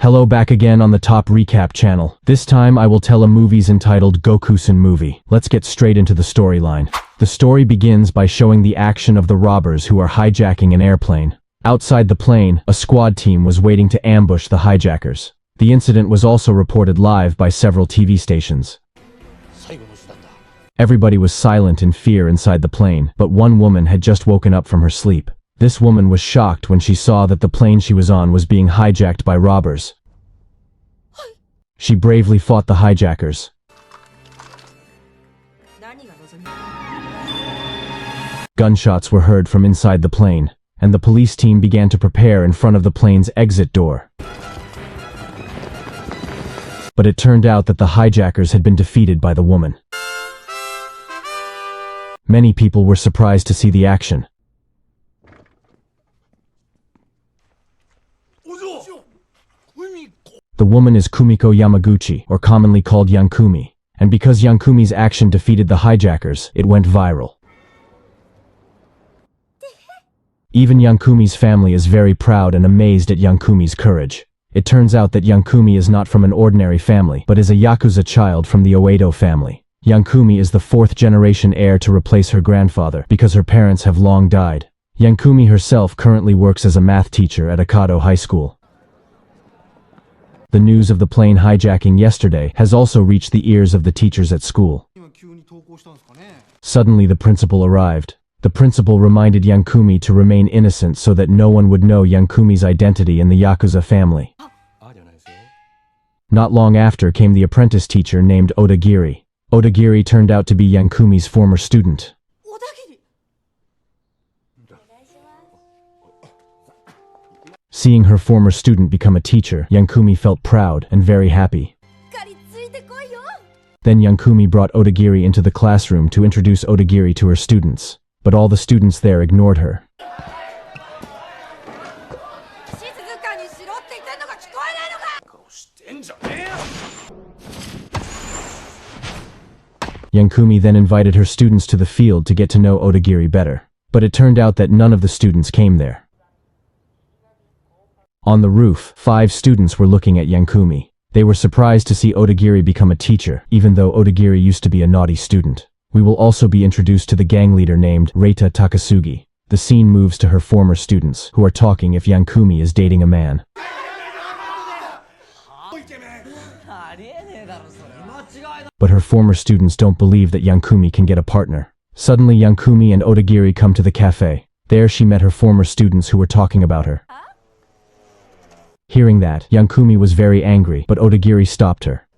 Hello, back again on the Top Recap channel. This time I will tell a movie's entitled Gokusen Movie. Let's get straight into the storyline. The story begins by showing the action of the robbers who are hijacking an airplane. Outside the plane, a squad team was waiting to ambush the hijackers. The incident was also reported live by several TV stations. Everybody was silent in fear inside the plane, but one woman had just woken up from her sleep. This woman was shocked when she saw that the plane she was on was being hijacked by robbers. She bravely fought the hijackers. Gunshots were heard from inside the plane, and the police team began to prepare in front of the plane's exit door. But it turned out that the hijackers had been defeated by the woman. Many people were surprised to see the action. The woman is Kumiko Yamaguchi, or commonly called Yankumi, and because Yankumi's action defeated the hijackers, it went viral. Even Yankumi's family is very proud and amazed at Yankumi's courage. It turns out that Yankumi is not from an ordinary family, but is a Yakuza child from the Oedo family. Yankumi is the fourth-generation heir to replace her grandfather, because her parents have long died. Yankumi herself currently works as a math teacher at Akado High School. The news of the plane hijacking yesterday has also reached the ears of the teachers at school. Suddenly the principal arrived. The principal reminded Yankumi to remain innocent so that no one would know Yankumi's identity in the Yakuza family. Not long after came the apprentice teacher named Odagiri. Odagiri turned out to be Yankumi's former student. Seeing her former student become a teacher, Yankumi felt proud and very happy. Then Yankumi brought Odagiri into the classroom to introduce Odagiri to her students, but all the students there ignored her. Yankumi then invited her students to the field to get to know Odagiri better, but it turned out that none of the students came there. On the roof, 5 students were looking at Yankumi. They were surprised to see Odagiri become a teacher, even though Odagiri used to be a naughty student. We will also be introduced to the gang leader named Reita Takasugi. The scene moves to her former students, who are talking if Yankumi is dating a man. But her former students don't believe that Yankumi can get a partner. Suddenly Yankumi and Odagiri come to the cafe. There she met her former students who were talking about her. Hearing that, Yankumi was very angry, but Odagiri stopped her.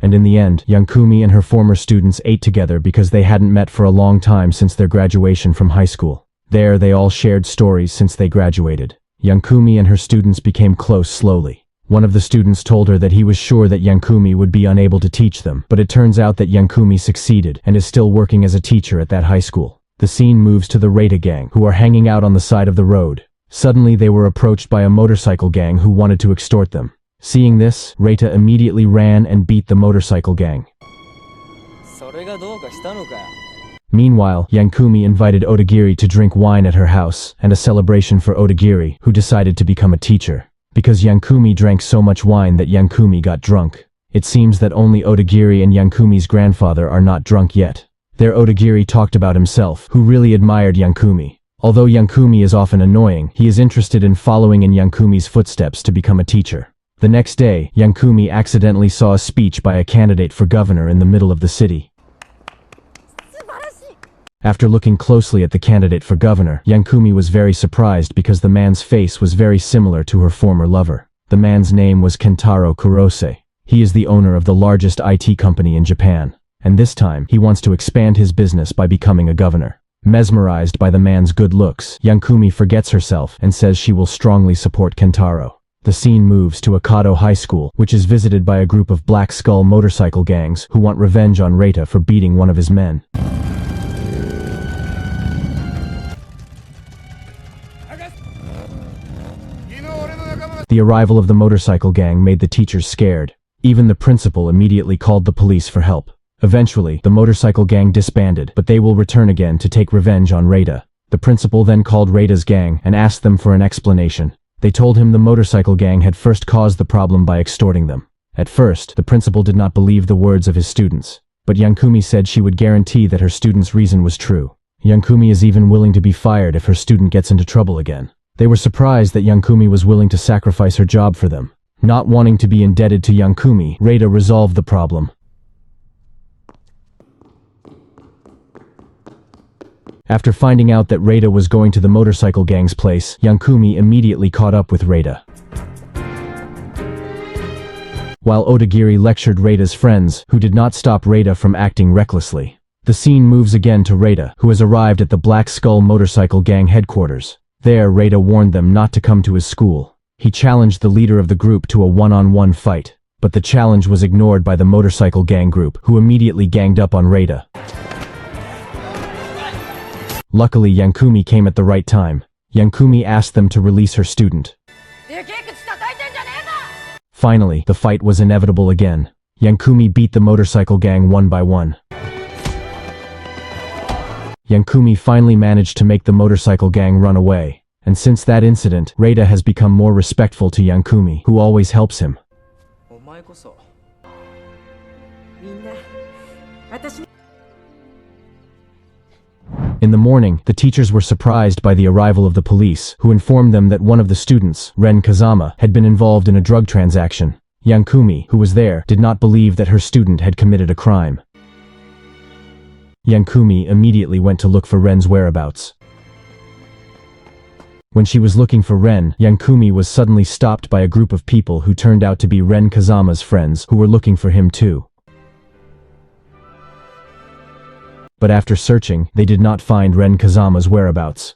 And in the end, Yankumi and her former students ate together because they hadn't met for a long time since their graduation from high school. There they all shared stories since they graduated. Yankumi and her students became close slowly. One of the students told her that he was sure that Yankumi would be unable to teach them, but it turns out that Yankumi succeeded and is still working as a teacher at that high school. The scene moves to the Reita gang, who are hanging out on the side of the road. Suddenly they were approached by a motorcycle gang who wanted to extort them. Seeing this, Reita immediately ran and beat the motorcycle gang. Meanwhile, Yankumi invited Odagiri to drink wine at her house, and a celebration for Odagiri, who decided to become a teacher. Because Yankumi drank so much wine that Yankumi got drunk. It seems that only Odagiri and Yankumi's grandfather are not drunk yet. There Odagiri talked about himself, who really admired Yankumi. Although Yankumi is often annoying, he is interested in following in Yankumi's footsteps to become a teacher. The next day, Yankumi accidentally saw a speech by a candidate for governor in the middle of the city. After looking closely at the candidate for governor, Yankumi was very surprised because the man's face was very similar to her former lover. The man's name was Kentaro Kurose. He is the owner of the largest IT company in Japan, and this time, he wants to expand his business by becoming a governor. Mesmerized by the man's good looks, Yankumi forgets herself and says she will strongly support Kentaro. The scene moves to Akado High School, which is visited by a group of Black Skull motorcycle gangs who want revenge on Reita for beating one of his men. The arrival of the motorcycle gang made the teachers scared. Even the principal immediately called the police for help. Eventually, the motorcycle gang disbanded, but they will return again to take revenge on Reita. The principal then called Reita's gang and asked them for an explanation. They told him the motorcycle gang had first caused the problem by extorting them. At first, the principal did not believe the words of his students, but Yankumi said she would guarantee that her student's reason was true. Yankumi is even willing to be fired if her student gets into trouble again. They were surprised that Yankumi was willing to sacrifice her job for them. Not wanting to be indebted to Yankumi, Reita resolved the problem. After finding out that Reita was going to the motorcycle gang's place, Yankumi immediately caught up with Reita. While Odagiri lectured Reita's friends, who did not stop Reita from acting recklessly. The scene moves again to Reita, who has arrived at the Black Skull motorcycle gang headquarters. There, Reita warned them not to come to his school. He challenged the leader of the group to a one-on-one fight, but the challenge was ignored by the motorcycle gang group, who immediately ganged up on Reita. Luckily, Yankumi came at the right time. Yankumi asked them to release her student. Finally, the fight was inevitable again. Yankumi beat the motorcycle gang one by one. Yankumi finally managed to make the motorcycle gang run away, and since that incident, Reita has become more respectful to Yankumi, who always helps him. In the morning, the teachers were surprised by the arrival of the police, who informed them that one of the students, Ren Kazama, had been involved in a drug transaction. Yankumi, who was there, did not believe that her student had committed a crime. Yankumi immediately went to look for Ren's whereabouts. When she was looking for Ren, Yankumi was suddenly stopped by a group of people who turned out to be Ren Kazama's friends, who were looking for him too. But after searching, they did not find Ren Kazama's whereabouts.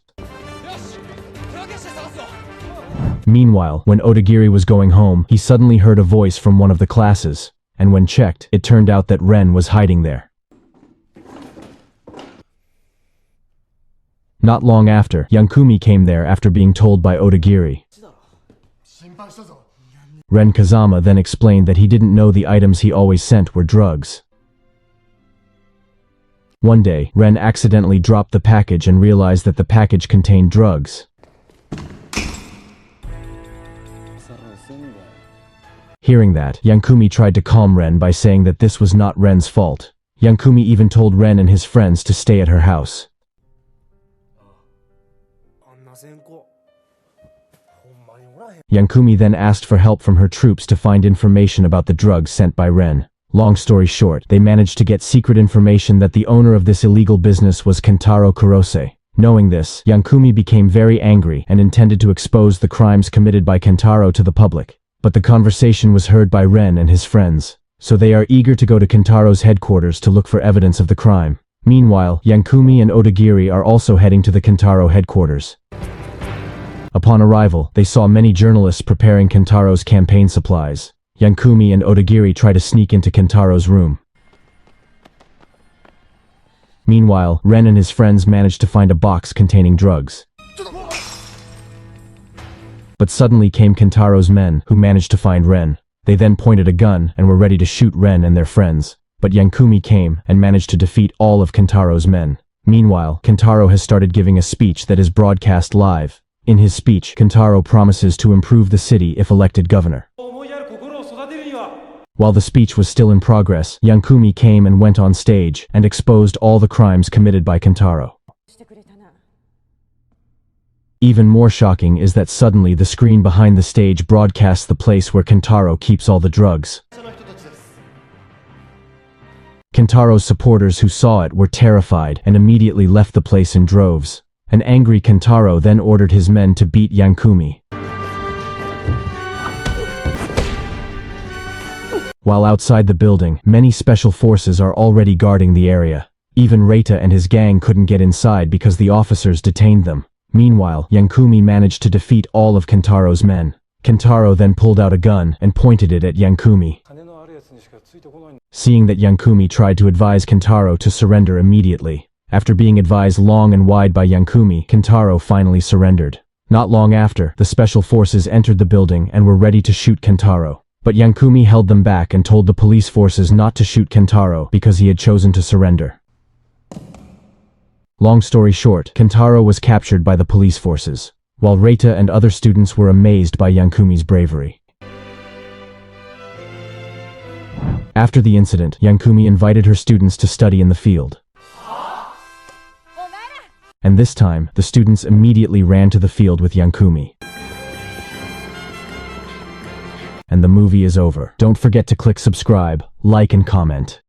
Meanwhile, when Odagiri was going home, he suddenly heard a voice from one of the classes, and when checked, it turned out that Ren was hiding there. Not long after, Yankumi came there after being told by Odagiri. Ren Kazama then explained that he didn't know the items he always sent were drugs. One day, Ren accidentally dropped the package and realized that the package contained drugs. Hearing that, Yankumi tried to calm Ren by saying that this was not Ren's fault. Yankumi even told Ren and his friends to stay at her house. Yankumi then asked for help from her troops to find information about the drugs sent by Ren. Long story short, they managed to get secret information that the owner of this illegal business was Kentaro Kurose. Knowing this, Yankumi became very angry and intended to expose the crimes committed by Kentaro to the public. But the conversation was heard by Ren and his friends, so they are eager to go to Kentaro's headquarters to look for evidence of the crime. Meanwhile, Yankumi and Odagiri are also heading to the Kentaro headquarters. Upon arrival, they saw many journalists preparing Kentaro's campaign supplies. Yankumi and Odagiri try to sneak into Kentaro's room. Meanwhile, Ren and his friends manage to find a box containing drugs. But suddenly came Kentaro's men, who managed to find Ren. They then pointed a gun and were ready to shoot Ren and their friends. But Yankumi came and managed to defeat all of Kentaro's men. Meanwhile, Kentaro has started giving a speech that is broadcast live. In his speech, Kentaro promises to improve the city if elected governor. While the speech was still in progress, Yankumi came and went on stage and exposed all the crimes committed by Kentaro. Even more shocking is that suddenly the screen behind the stage broadcasts the place where Kentaro keeps all the drugs. Kentaro's supporters who saw it were terrified and immediately left the place in droves. An angry Kentaro then ordered his men to beat Yankumi. While outside the building, many special forces are already guarding the area. Even Reita and his gang couldn't get inside because the officers detained them. Meanwhile, Yankumi managed to defeat all of Kentaro's men. Kentaro then pulled out a gun and pointed it at Yankumi. Seeing that Yankumi tried to advise Kentaro to surrender immediately. After being advised long and wide by Yankumi, Kentaro finally surrendered. Not long after, the special forces entered the building and were ready to shoot Kentaro. But Yankumi held them back and told the police forces not to shoot Kentaro because he had chosen to surrender. Long story short, Kentaro was captured by the police forces. while Reita and other students were amazed by Yankumi's bravery. After the incident, Yankumi invited her students to study in the field. And this time, the students immediately ran to the field with Yankumi. And the movie is over. Don't forget to click subscribe, like and comment.